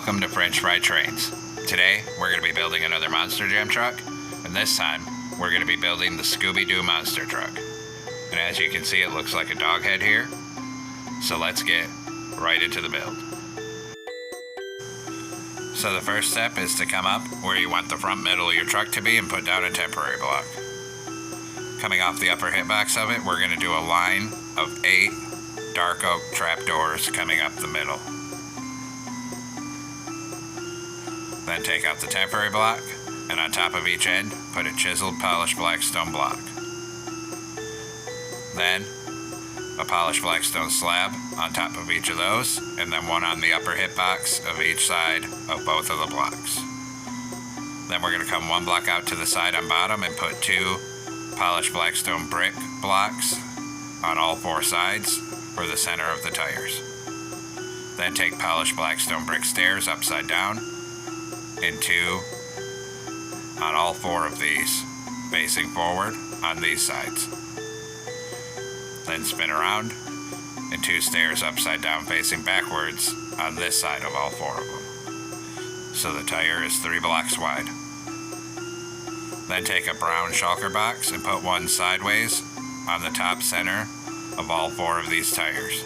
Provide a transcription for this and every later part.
welcome to French Fry Trains. Today, we're going to be building another Monster Jam truck, and this time, we're going to be building the Scooby-Doo monster truck. And as you can see, it looks like a dog head here. So let's get right into the build. So the first step is to come up where you want the front middle of your truck to be and put down a temporary block. Coming off the upper hitbox of it, we're going to do a line of 8 dark oak trapdoors coming up the middle. Then take out the temporary block, and on top of each end, put a chiseled polished black stone block. Then, a polished black stone slab on top of each of those, and then one on the upper hitbox of each side of both of the blocks. Then we're going to come one block out to the side on bottom and put 2 polished black stone brick blocks on all 4 sides for the center of the tires. Then take polished black stone brick stairs upside down and 2 on all 4 of these facing forward on these sides. Then spin around and 2 stairs upside down facing backwards on this side of all 4 of them. So the tire is 3 blocks wide. Then take a brown shulker box and put one sideways on the top center of all 4 of these tires.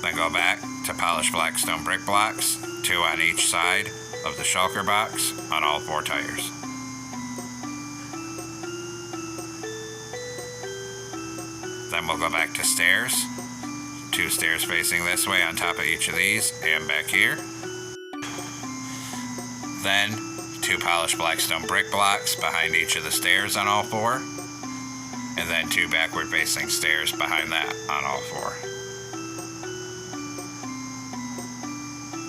Then go back to polished black stone brick blocks, 2 on each side of the shulker box on all 4 tires. Then we'll go back to stairs, 2 stairs facing this way on top of each of these and back here. Then 2 polished black stone brick blocks behind each of the stairs on all 4, and then 2 backward facing stairs behind that on all 4.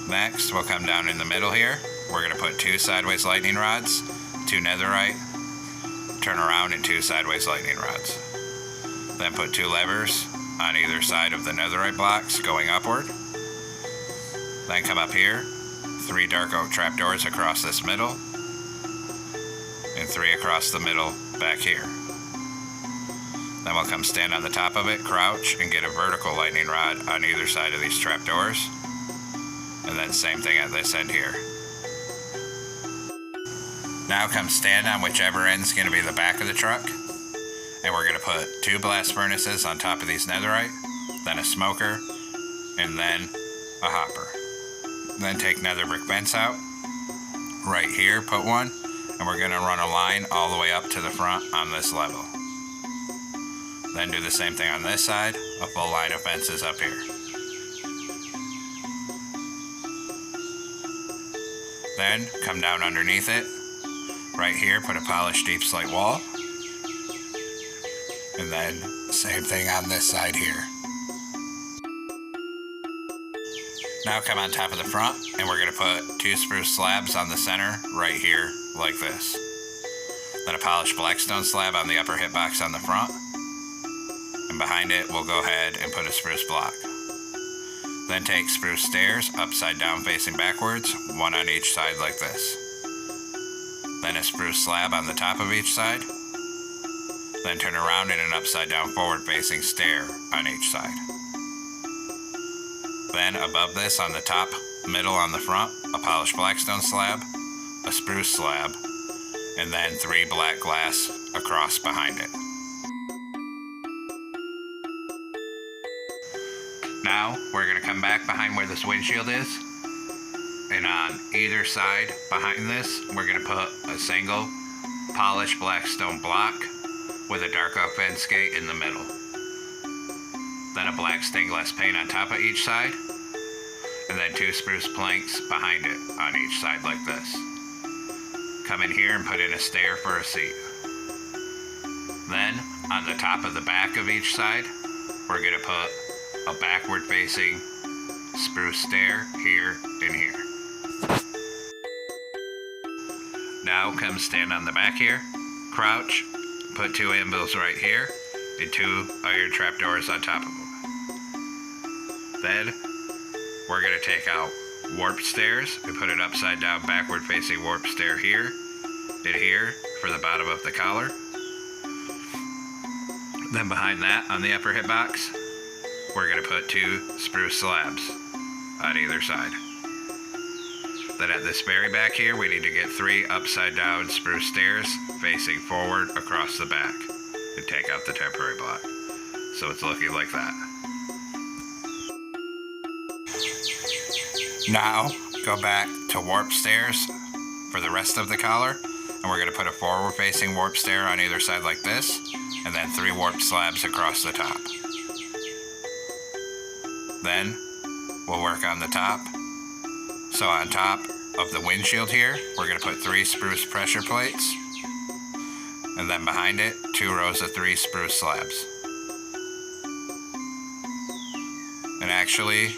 Next, we'll come down in the middle here. We're going to put 2 sideways lightning rods, 2 netherite, turn around, and 2 sideways lightning rods. Then put 2 levers on either side of the netherite blocks going upward. Then come up here, 3 dark oak trapdoors across this middle, and 3 across the middle back here. Then we'll come stand on the top of it, crouch, and get a vertical lightning rod on either side of these trapdoors. And then same thing at this end here. Now come stand on whichever end's going to be the back of the truck. And we're going to put 2 blast furnaces on top of these netherite, then a smoker, and then a hopper. Then take nether brick vents out. Right here, put one, and we're going to run a line all the way up to the front on this level. Then do the same thing on this side, a full line of fences up here. Then come down underneath it. Right here, put a polished deep slate wall. And then same thing on this side here. Now come on top of the front, and we're going to put 2 spruce slabs on the center right here like this. Then a polished black stone slab on the upper hitbox on the front. And behind it, we'll go ahead and put a spruce block. Then take spruce stairs upside down facing backwards, 1 on each side like this. Then a spruce slab on the top of each side. Then turn around in an upside down forward facing stair on each side. Then above this on the top, middle on the front, a polished blackstone slab, a spruce slab, and then 3 black glass across behind it. Now we're going to come back behind where this windshield is, and on either side behind this we're going to put a single polished black stone block with a dark oak fence gate in the middle. Then a black stained glass pane on top of each side, and then 2 spruce planks behind it on each side like this. Come in here and put in a stair for a seat. Then on the top of the back of each side we're going to put a backward facing spruce stair here and here. Now come stand on the back here, crouch, put 2 anvils right here, and 2 iron trapdoors on top of them. Then we're going to take out warp stairs and put an upside down backward facing warp stair here and here for the bottom of the collar. Then behind that on the upper hitbox, we're going to put 2 spruce slabs on either side. Then at this very back here, we need to get 3 upside down spruce stairs facing forward across the back and take out the temporary block. So it's looking like that. Now, go back to warp stairs for the rest of the collar, and we're going to put a forward facing warp stair on either side like this, and then 3 warp slabs across the top. Then we'll work on the top. So on top of the windshield here, we're going to put 3 spruce pressure plates, and then behind it 2 rows of 3 spruce slabs. And actually,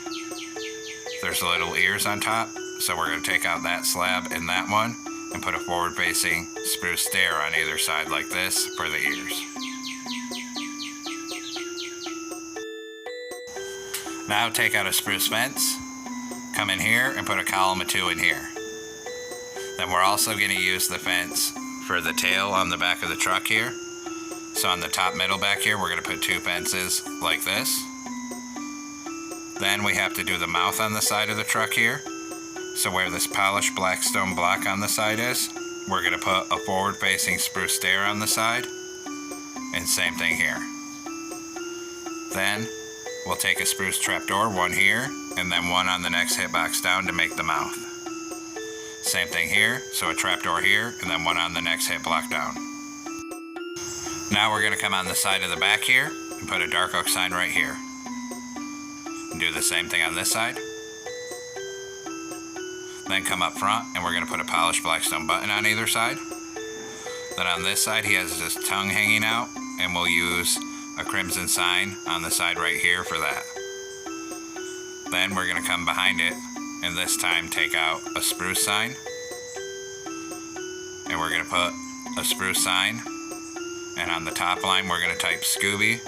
there's little ears on top, so we're going to take out that slab and that one and put a forward facing spruce stair on either side like this for the ears. Now take out a spruce fence, come in here and put a column of 2 in here. Then we're also going to use the fence for the tail on the back of the truck here. So on the top middle back here, we're going to put 2 fences like this. Then we have to do the mouth on the side of the truck here. So where this polished black stone block on the side is, we're going to put a forward facing spruce stair on the side. And same thing here. Then we'll take a spruce trapdoor, 1 here, and then 1 on the next hitbox down to make the mouth. Same thing here, so a trapdoor here, and then 1 on the next hit block down. Now we're going to come on the side of the back here, and put a dark oak sign right here. And do the same thing on this side. Then come up front, and we're going to put a polished blackstone button on either side. Then on this side, he has his tongue hanging out, and we'll use a crimson sign on the side right here for that. Then we're going to come behind it and this time take out a spruce sign, and we're going to put a spruce sign, and on the top line we're going to type Scooby,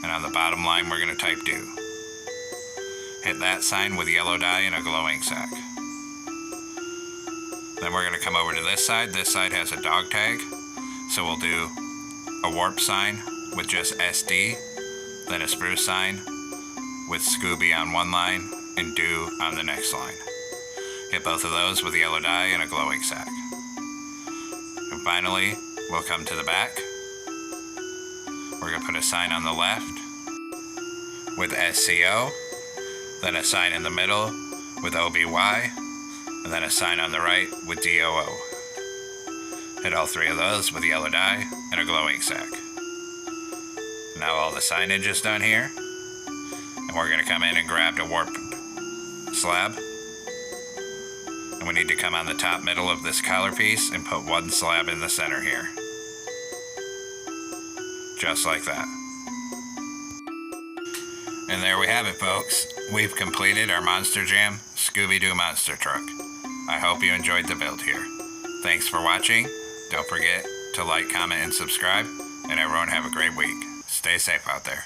and on the bottom line we're going to type do. Hit that sign with yellow dye and a glow ink sac. Then we're going to come over to this side. This side has a dog tag, so we'll do a warp sign with just SD, then a spruce sign with Scooby on one line and do on the next line. Hit both of those with yellow dye and a glow ink sac. And finally, we'll come to the back. We're going to put a sign on the left with SCO, then a sign in the middle with OBY, and then a sign on the right with DOO. Hit all 3 of those with yellow dye and a glow ink sac. Now all the signage is done here, and we're going to come in and grab the warp slab, and we need to come on the top middle of this collar piece and put 1 slab in the center here, just like that. And there we have it, folks. We've completed our Monster Jam Scooby-Doo monster truck. I hope you enjoyed the build here. Thanks for watching. Don't forget to like, comment, and subscribe, and everyone have a great week. Stay safe out there.